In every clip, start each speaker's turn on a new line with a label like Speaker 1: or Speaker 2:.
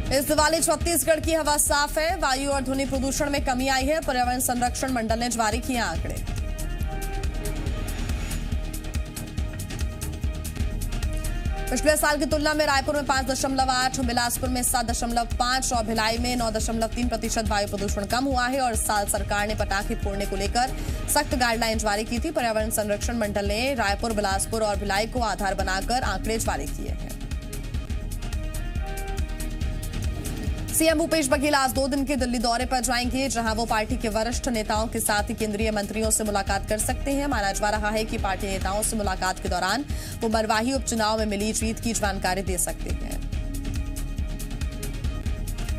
Speaker 1: इस दिवाली छत्तीसगढ़ की हवा साफ है। वायु और ध्वनि प्रदूषण में कमी आई है। पर्यावरण संरक्षण मंडल ने जारी किए आंकड़े। पिछले साल की तुलना में रायपुर में 5.8, बिलासपुर में 7.5 और भिलाई में 9.3% वायु प्रदूषण कम हुआ है। और इस साल सरकार ने पटाखे फोड़ने को लेकर सख्त गाइडलाइन जारी की थी। पर्यावरण संरक्षण मंडल ने रायपुर, बिलासपुर और भिलाई को आधार बनाकर आंकड़े जारी किए हैं। सीएम भूपेश बघेल आज 2 दिन के दिल्ली दौरे पर जाएंगे, जहां वो पार्टी के वरिष्ठ नेताओं के साथ ही केंद्रीय मंत्रियों से मुलाकात कर सकते हैं। माना जा रहा है कि पार्टी नेताओं से मुलाकात के दौरान वो मरवाही उपचुनाव में मिली जीत की जानकारी दे सकते हैं।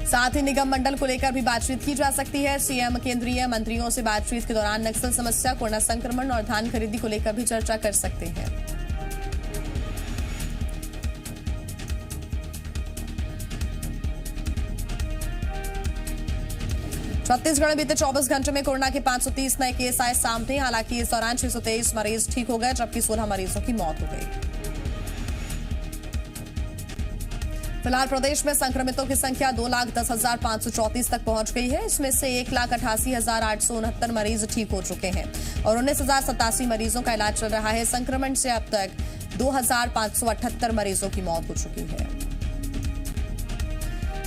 Speaker 1: साथ ही निगम मंडल को लेकर भी बातचीत की जा सकती है। सीएम केंद्रीय मंत्रियों से बातचीत के दौरान नक्सल समस्या, कोरोना संक्रमण और धान खरीदी को लेकर भी चर्चा कर सकते हैं। छत्तीसगढ़ में बीते 24 घंटे में कोरोना के 530 नए केस आए सामने। हालांकि इस दौरान 623 मरीज ठीक हो गए, जबकि 16 मरीजों की मौत हो गई। फिलहाल प्रदेश में संक्रमितों की संख्या 2,10,534 तक पहुंच गई है। इसमें से 1,88,869 मरीज ठीक हो चुके हैं और 19,087 मरीजों का इलाज चल रहा है। संक्रमण से अब तक 2,578 मरीजों की मौत हो चुकी है।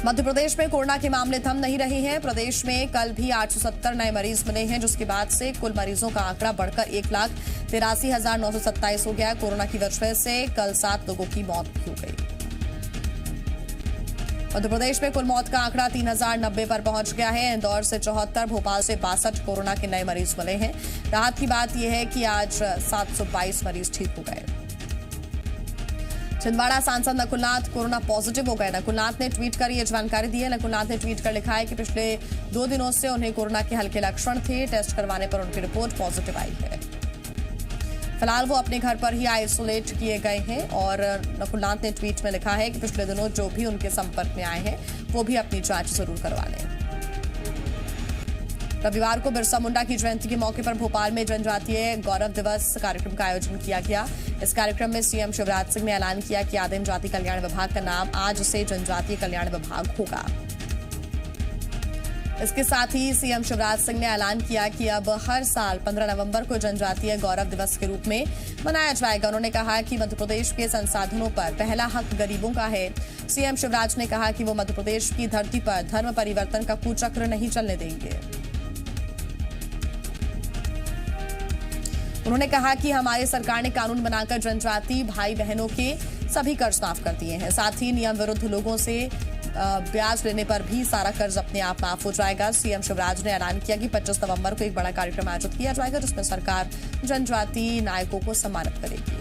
Speaker 1: मध्य प्रदेश में कोरोना के मामले थम नहीं रहे हैं। प्रदेश में कल भी 870 नए मरीज मिले हैं, जिसके बाद से कुल मरीजों का आंकड़ा बढ़कर 1,83,927 हो गया। कोरोना की वजह से कल 7 लोगों की मौत भी हो गई। मध्य प्रदेश में कुल मौत का आंकड़ा 3,090 पर पहुंच गया है। इंदौर से 74, भोपाल से 62 कोरोना के नए मरीज मिले हैं। राहत की बात यह है कि आज 722 मरीज ठीक हो गए। छिंदवाड़ा सांसद नकुलनाथ कोरोना पॉजिटिव हो गए। नकुलनाथ ने ट्वीट कर यह जानकारी दी है। नकुलनाथ ने ट्वीट कर लिखा है कि पिछले 2 दिनों से उन्हें कोरोना के हल्के लक्षण थे। टेस्ट करवाने पर उनकी रिपोर्ट पॉजिटिव आई है। फिलहाल वो अपने घर पर ही आइसोलेट किए गए हैं। और नकुलनाथ ने ट्वीट में लिखा है कि पिछले दिनों जो भी उनके संपर्क में आए हैं वो भी अपनी जांच जरूर करवा लें। रविवार को बिरसा मुंडा की जयंती के मौके पर भोपाल में जनजातीय गौरव दिवस कार्यक्रम का आयोजन किया गया। इस कार्यक्रम में सीएम शिवराज सिंह ने ऐलान किया कि आदिम जाति कल्याण विभाग का नाम आज से जनजातीय कल्याण विभाग होगा। इसके साथ ही सीएम शिवराज सिंह ने ऐलान किया कि अब हर साल 15 नवंबर को जनजातीय गौरव दिवस के रूप में मनाया जाएगा। उन्होंने कहा कि मध्य प्रदेश के संसाधनों पर पहला हक गरीबों का है। सीएम शिवराज ने कहा कि वो मध्य प्रदेश की धरती पर धर्म परिवर्तन का कुचक्र नहीं चलने देंगे। उन्होंने कहा कि हमारी सरकार ने कानून बनाकर जनजाति भाई बहनों के सभी कर्ज माफ कर दिए हैं। साथ ही नियम विरुद्ध लोगों से ब्याज लेने पर भी सारा कर्ज अपने आप माफ हो जाएगा। सीएम शिवराज ने ऐलान किया कि 25 नवंबर को एक बड़ा कार्यक्रम आयोजित किया जाएगा, जिसमें सरकार जनजाति नायकों को सम्मानित करेगी।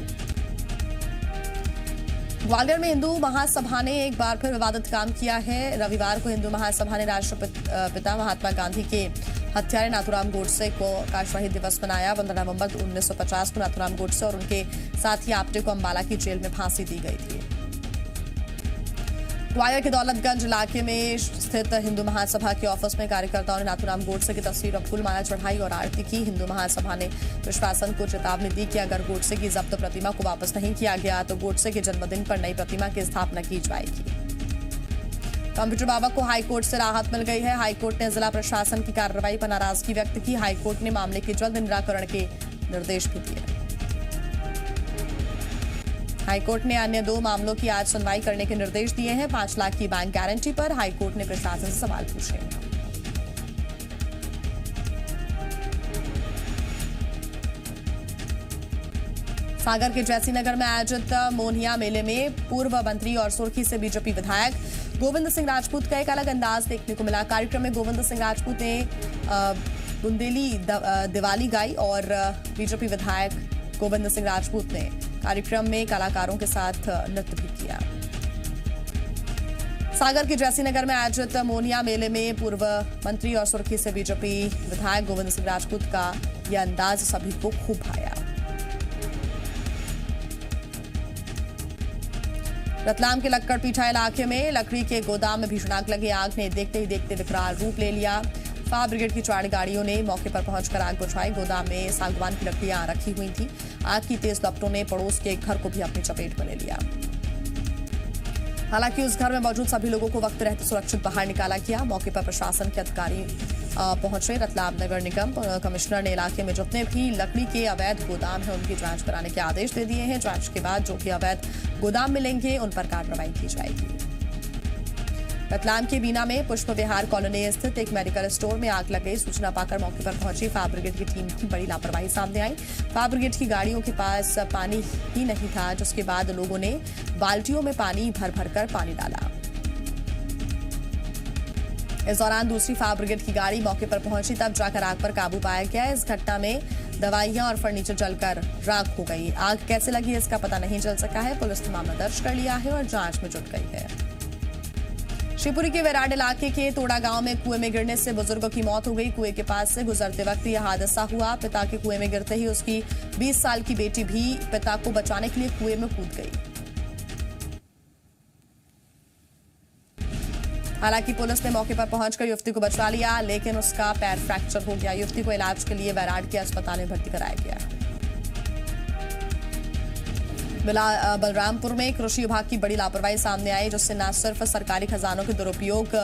Speaker 1: ग्वालियर में हिंदू महासभा ने एक बार फिर विवादित काम किया है। रविवार को हिंदू महासभा ने राष्ट्रपिता महात्मा गांधी के हत्यारे नाथूराम गोडसे का शहीद दिवस मनाया। 15 नवंबर 1950 को नाथूराम गोडसे और उनके साथी आप्टे को अंबाला की जेल में फांसी दी गई थी। ग्वालियर के दौलतगंज इलाके में स्थित हिंदू महासभा के ऑफिस में कार्यकर्ताओं ने नाथूराम गोडसे की तस्वीर पर फूलमाला चढ़ाई और आरती की। हिंदू महासभा ने प्रशासन को चेतावनी दी कि अगर गोडसे की जब्त प्रतिमा को वापस नहीं किया गया तो गोडसे के जन्मदिन पर नई प्रतिमा की स्थापना की जाएगी। कंप्यूटर बाबा को हाईकोर्ट से राहत मिल गई है। हाईकोर्ट ने जिला प्रशासन की कार्रवाई पर नाराजगी व्यक्त की। हाईकोर्ट ने मामले के जल्द निराकरण के निर्देश भी दिए। हाईकोर्ट ने अन्य 2 मामलों की आज सुनवाई करने के निर्देश दिए हैं। 5 लाख की बैंक गारंटी पर हाईकोर्ट ने प्रशासन से सवाल पूछे। सागर के जैसीनगर में आयोजित मोहनिया मेले में पूर्व मंत्री और सुर्खी से बीजेपी विधायक गोविंद सिंह राजपूत का एक अलग अंदाज देखने को मिला। कार्यक्रम में गोविंद सिंह राजपूत ने बुंदेली दिवाली गाई और बीजेपी विधायक गोविंद सिंह राजपूत ने कार्यक्रम में कलाकारों के साथ नृत्य भी किया। सागर के जैसीनगर में आयोजित मोहनिया मेले में पूर्व मंत्री और सुर्खी से बीजेपी विधायक गोविंद सिंह राजपूत का यह अंदाज सभी को खूब भाया। रतलाम के लक्कड़पीठा इलाके में लकड़ी के गोदाम में भीषण आग लगी। आग ने देखते ही देखते विकराल रूप ले लिया। फायर ब्रिगेड की 4 गाड़ियों ने मौके पर पहुंचकर आग बुझाई। गोदाम में सागवान की लकड़ियां रखी हुई थी। आग की तेज लपटों ने पड़ोस के एक घर को भी अपनी चपेट में ले लिया। हालांकि उस घर में मौजूद सभी लोगों को वक्त रहते सुरक्षित बाहर निकाला गया। मौके पर प्रशासन के अधिकारी पहुंचे। रतलाम नगर निगम कमिश्नर ने इलाके में जितने भी लकड़ी के अवैध गोदाम हैं उनकी जांच कराने के आदेश दे दिए हैं। जांच के बाद जो भी अवैध गोदाम मिलेंगे उन पर कार्रवाई की जाएगी। रतलाम के बीना में पुष्प विहार कॉलोनी स्थित एक मेडिकल स्टोर में आग लग गई। सूचना पाकर मौके पर पहुंची फायर ब्रिगेड की टीम की बड़ी लापरवाही सामने आई। फायर ब्रिगेड की गाड़ियों के पास पानी ही नहीं था, जिसके बाद लोगों ने बाल्टियों में पानी भर भर कर पानी डाला। इस दौरान दूसरी फायर ब्रिगेड की गाड़ी मौके पर पहुंची, तब जाकर आग पर काबू पाया गया। इस घटना में दवाइयां और फर्नीचर जलकर राख हो गई। आग कैसे लगी इसका पता नहीं चल सका है। पुलिस ने मामला दर्ज कर लिया है और जांच में जुट गई है। शिवपुरी के वेराड इलाके के तोड़ा गांव में कुएं में गिरने से बुजुर्ग की मौत हो गई। कुएं के पास से गुजरते वक्त यह हादसा हुआ। पिता के कुएं में गिरते ही उसकी 20 साल की बेटी भी पिता को बचाने के लिए कुएं में कूद गई। हालांकि पुलिस ने मौके पर पहुंचकर युवती को बचा लिया, लेकिन उसका पैर फ्रैक्चर हो गया। युवती को इलाज के लिए वेराड के अस्पताल में भर्ती कराया गया। बलरामपुर में कृषि विभाग की बड़ी लापरवाही सामने आई, जिससे न सिर्फ सरकारी खजानों के दुरुपयोग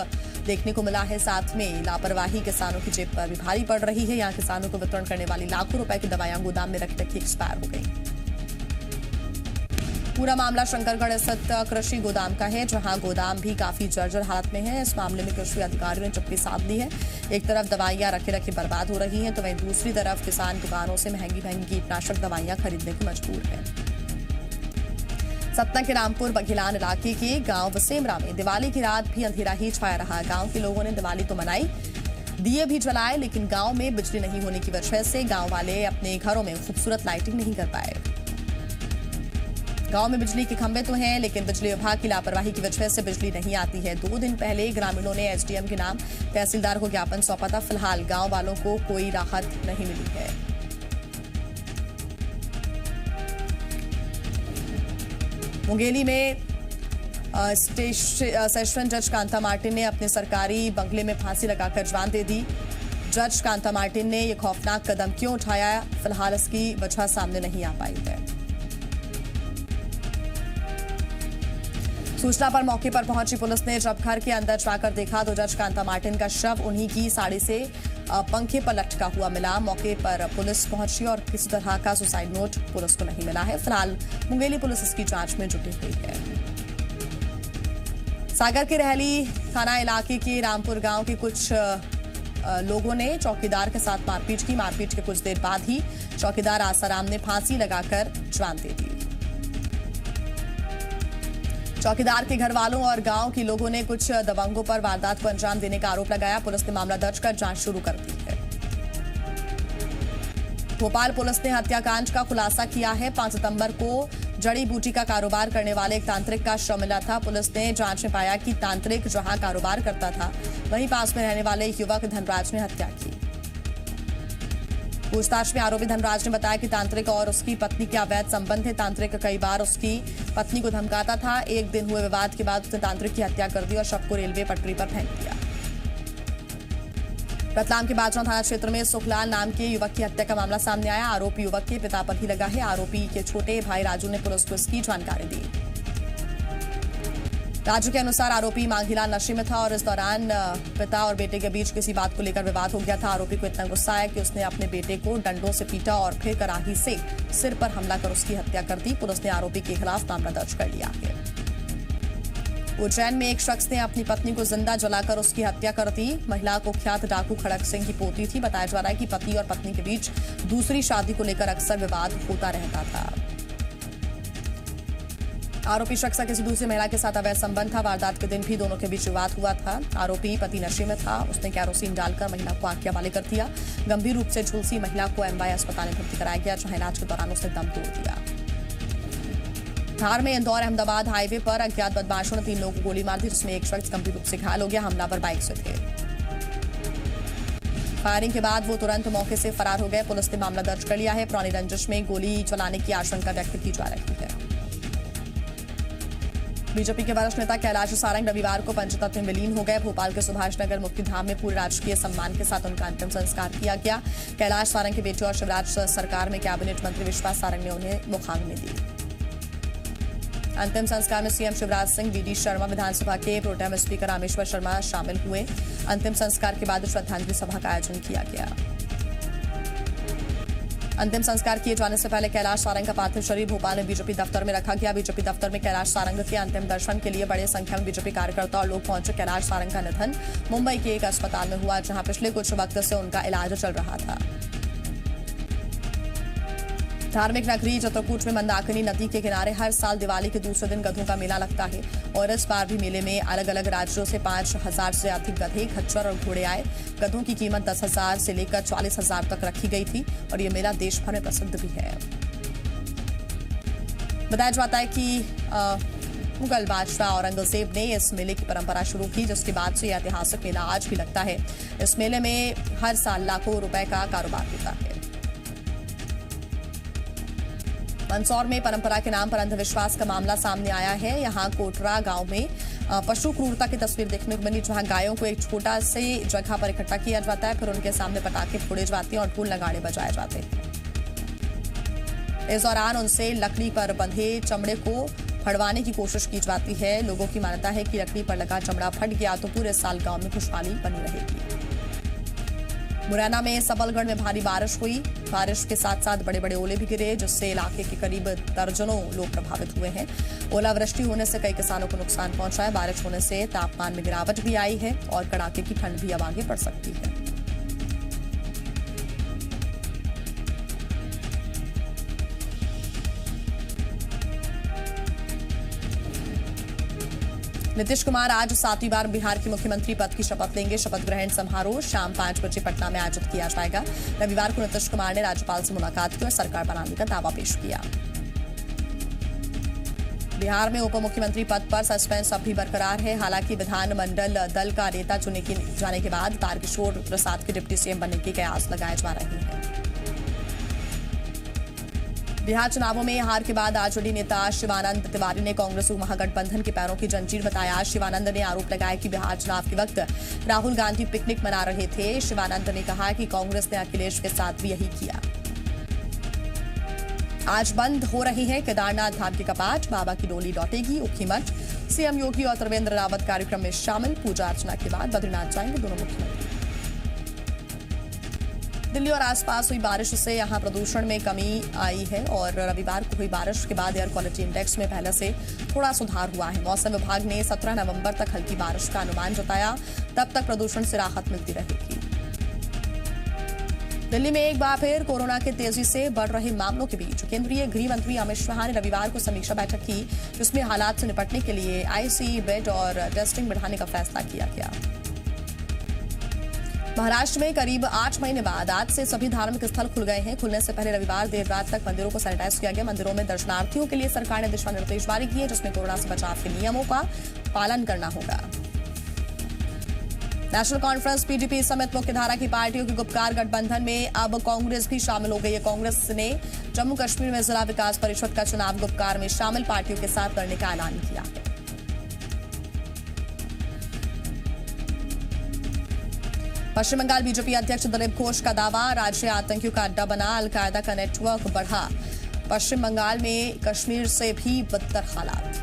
Speaker 1: देखने को मिला है, साथ में लापरवाही किसानों की जेब पर भी भारी पड़ रही है। यहां किसानों को वितरण करने वाली लाखों रुपए की दवाइयां गोदाम में रख रखी एक्सपायर हो गई। पूरा मामला शंकरगढ़ स्थित कृषि गोदाम का है, जहां गोदाम भी काफी जर्जर हालत में है। इस मामले में कृषि अधिकारियों ने चुप्पी साध ली है। एक तरफ दवाइयां रखे रखे बर्बाद हो रही हैं, तो वहीं दूसरी तरफ किसान दुकानों से महंगी महंगी कीटनाशक दवाइयां खरीदने को मजबूर है। सतना के रामपुर बघेलान इलाके के गांव वसेमरा में दिवाली की रात भी अंधेरा ही छाया रहा। गांव के लोगों ने दिवाली तो मनाई, दिए भी जलाए, लेकिन गांव में बिजली नहीं होने की वजह से गांव वाले अपने घरों में खूबसूरत लाइटिंग नहीं कर पाए। गांव में बिजली के खंभे तो हैं, लेकिन बिजली विभाग की लापरवाही की वजह से बिजली नहीं आती है। 2 दिन पहले ग्रामीणों ने एसडीएम के नाम तहसीलदार को ज्ञापन सौंपा था। फिलहाल गांव वालों को कोई राहत नहीं मिली है। मुंगेली में सेशन जज कांता मार्टिन ने अपने सरकारी बंगले में फांसी लगाकर जान दे दी। जज कांता मार्टिन ने यह खौफनाक कदम क्यों उठाया, फिलहाल इसकी वजह सामने नहीं आ पाई है। सूचना पर मौके पर पहुंची पुलिस ने जब घर के अंदर जाकर देखा तो जज कांता मार्टिन का शव उन्हीं की साड़ी से पंखे पर लटका हुआ मिला। मौके पर पुलिस पहुंची और किसी तरह का सुसाइड नोट पुलिस को नहीं मिला है। फिलहाल मुंगेली पुलिस इसकी जांच में जुटी हुई है। सागर के रहली थाना इलाके के रामपुर गांव के कुछ लोगों ने चौकीदार के साथ मारपीट की। मारपीट के कुछ देर बाद ही चौकीदार आसाराम ने फांसी लगाकर जान दे दी। चौकीदार के घर वालों और गांव के लोगों ने कुछ दबंगों पर वारदात को अंजाम देने का आरोप लगाया। पुलिस ने मामला दर्ज कर जांच शुरू कर दी है। भोपाल पुलिस ने हत्याकांड का खुलासा किया है। 5 सितंबर को जड़ी बूटी का कारोबार करने वाले एक तांत्रिक का शव मिला था। पुलिस ने जांच में पाया कि तांत्रिक जहां कारोबार करता था, वहीं पास में रहने वाले युवक धनराज ने हत्या की। पूछताछ में आरोपी धनराज ने बताया कि तांत्रिक और उसकी पत्नी के अवैध संबंध थे। तांत्रिक कई बार उसकी पत्नी को धमकाता था। एक दिन हुए विवाद के बाद उसने तांत्रिक की हत्या कर दी और शव को रेलवे पटरी पर फेंक दिया। रतलाम के बाजरा थाना क्षेत्र में सुखलाल नाम के युवक की हत्या का मामला सामने आया। आरोपी युवक के पिता पर ही लगा है। आरोपी के छोटे भाई राजू ने पुलिस को इसकी जानकारी दी। राजू के अनुसार आरोपी मांगीलाल नशे में था और इस दौरान पिता और बेटे के बीच किसी बात को लेकर विवाद हो गया था। आरोपी को इतना गुस्सा आया कि उसने अपने बेटे को डंडों से पीटा और फिर कराही से सिर पर हमला कर उसकी हत्या कर दी। पुलिस ने आरोपी के खिलाफ मामला दर्ज कर लिया है। उज्जैन में एक शख्स ने अपनी पत्नी को जिंदा जलाकर उसकी हत्या कर दी। महिला कुख्यात डाकू खड़क सिंह की पोती थी। बताया जा रहा है कि पति और पत्नी के बीच दूसरी शादी को लेकर अक्सर विवाद होता रहता था। आरोपी शख्स का किसी दूसरी महिला के साथ अवैध संबंध था। वारदात के दिन भी दोनों के बीच विवाद हुआ था। आरोपी पति नशे में था। उसने कैरोसिन डालकर महिला को आग के हवाले कर दिया। गंभीर रूप से झुलसी महिला को एमवाई अस्पताल में भर्ती कराया गया, जहां इलाज के दौरान उसने दम तोड़ दिया। धार में इंदौर अहमदाबाद हाईवे पर अज्ञात बदमाशों ने 3 लोगों को गोली मार दी, जिसमें एक शख्स गंभीर रूप से घायल हो गया। हमलावर बाइक से थे। फायरिंग के बाद वो तुरंत मौके से फरार हो गए। पुलिस ने मामला दर्ज कर लिया है। पुरानी रंजिश में गोली चलाने की आशंका व्यक्त की जा रही है। बीजेपी के वरिष्ठ नेता कैलाश सारंग रविवार को पंचतत्व में विलीन हो गए। भोपाल के सुभाष नगर मुक्तिधाम में पूरे राजकीय सम्मान के साथ उनका अंतिम संस्कार किया गया। कैलाश सारंग के बेटे और शिवराज सरकार में कैबिनेट मंत्री विश्वास सारंग ने उन्हें मुखाग्नि दी। अंतिम संस्कार में सीएम शिवराज सिंह, वीडी शर्मा, विधानसभा के प्रोटेम स्पीकर रामेश्वर शर्मा शामिल हुए। अंतिम संस्कार के बाद श्रद्धांजलि सभा का आयोजन किया गया। अंतिम संस्कार किए जाने से पहले कैलाश सारंग का पार्थिव शरीर भोपाल में बीजेपी दफ्तर में रखा गया। बीजेपी दफ्तर में कैलाश सारंग के अंतिम दर्शन के लिए बड़ी संख्या में बीजेपी कार्यकर्ता और लोग पहुंचे। कैलाश सारंग का निधन मुंबई के एक अस्पताल में हुआ, जहां पिछले कुछ वक्त से उनका इलाज चल रहा था। धार्मिक नगरी चित्रकूट में मंदाकिनी नदी के किनारे हर साल दिवाली के दूसरे दिन गधों का मेला लगता है और इस बार भी मेले में अलग अलग राज्यों से 5,000 से अधिक गधे, खच्चर और घोड़े आए। गधों की कीमत 10,000 से लेकर 40,000 तक रखी गई थी और ये मेला देश भर में प्रसिद्ध भी है। बताया जाता है कि मुगल बादशाह औरंगजेब ने इस मेले की परंपरा शुरू की, जिसके बाद से यह ऐतिहासिक मेला आज भी लगता है। इस मेले में हर साल लाखों रुपए का कारोबार होता है। मंदसौर में परंपरा के नाम पर अंधविश्वास का मामला सामने आया है। यहां कोटरा गांव में पशु क्रूरता की तस्वीर देखने को मिली, जहां गायों को एक छोटा से जगह पर इकट्ठा किया जाता है, फिर उनके सामने पटाखे फोड़े जाते हैं और ढोल नगाड़े बजाए जाते हैं। इस दौरान उनसे लकड़ी पर बंधे चमड़े को फड़वाने की कोशिश की जाती है। लोगों की मान्यता है कि लकड़ी पर लगा चमड़ा फट गया तो पूरे साल गांव में खुशहाली बनी रहेगी। मुरैना में सबलगढ़ में भारी बारिश हुई। बारिश के साथ साथ बड़े बड़े ओले भी गिरे, जिससे इलाके के करीब दर्जनों लोग प्रभावित हुए हैं। ओलावृष्टि होने से कई किसानों को नुकसान पहुंचा है। बारिश होने से तापमान में गिरावट भी आई है और कड़ाके की ठंड भी अब आगे बढ़ सकती है। नीतीश कुमार आज 7वीं बार बिहार के मुख्यमंत्री पद की शपथ लेंगे। शपथ ग्रहण समारोह शाम 5 बजे पटना में आयोजित किया जाएगा। रविवार को नीतीश कुमार ने राज्यपाल से मुलाकात की और सरकार बनाने का दावा पेश किया। बिहार में उप मुख्यमंत्री पद पर सस्पेंस अब भी बरकरार है। हालांकि विधानमंडल दल का नेता चुने जाने के बाद तारकिशोर प्रसाद के डिप्टी सीएम बनने के कयास लगाए जा रहे हैं। बिहार चुनावों में हार के बाद आरजेडी नेता शिवानंद तिवारी ने कांग्रेस को महागठबंधन के पैरों की जंजीर बताया। शिवानंद ने आरोप लगाया कि बिहार चुनाव के वक्त राहुल गांधी पिकनिक मना रहे थे। शिवानंद ने कहा कि कांग्रेस ने अखिलेश के साथ भी यही किया। आज बंद हो रही है केदारनाथ धाम के कपाट, बाबा की डोली लौटेगी ऊखीमठ। सीएम योगी और त्रिवेंद्र रावत कार्यक्रम में शामिल। पूजा अर्चना के बाद बद्रीनाथ जाएंगे दोनों मुख्यमंत्री। दिल्ली और आसपास हुई बारिश से यहां प्रदूषण में कमी आई है और रविवार को हुई बारिश के बाद एयर क्वालिटी इंडेक्स में पहले से थोड़ा सुधार हुआ है। मौसम विभाग ने 17 नवंबर तक हल्की बारिश का अनुमान जताया, तब तक प्रदूषण से राहत मिलती रहेगी। दिल्ली में एक बार फिर कोरोना के तेजी से बढ़ रहे मामलों के बीच केंद्रीय गृह मंत्री अमित शाह ने रविवार को समीक्षा बैठक की, जिसमें हालात से निपटने के लिए आईसीयू बेड और टेस्टिंग बढ़ाने का फैसला किया गया। महाराष्ट्र में करीब 8 महीने बाद आज से सभी धार्मिक स्थल खुल गए हैं। खुलने से पहले रविवार देर रात तक मंदिरों को सैनिटाइज किया गया। मंदिरों में दर्शनार्थियों के लिए सरकार ने दिशा निर्देश जारी किए, जिसमें कोरोना से बचाव के नियमों का पालन करना होगा। नेशनल कॉन्फ्रेंस पीडीपी समेत मुख्यधारा की पार्टियों के गुपकार गठबंधन में अब कांग्रेस भी शामिल हो गई है। कांग्रेस ने जम्मू कश्मीर में जिला विकास परिषद का चुनाव गुपकार में शामिल पार्टियों के साथ करने का ऐलान किया है। पश्चिम बंगाल बीजेपी अध्यक्ष दिलीप घोष का दावा, राज्य आतंकियों का अड्डा बना, अलकायदा का नेटवर्क बढ़ा। पश्चिम बंगाल में कश्मीर से भी बदतर हालात।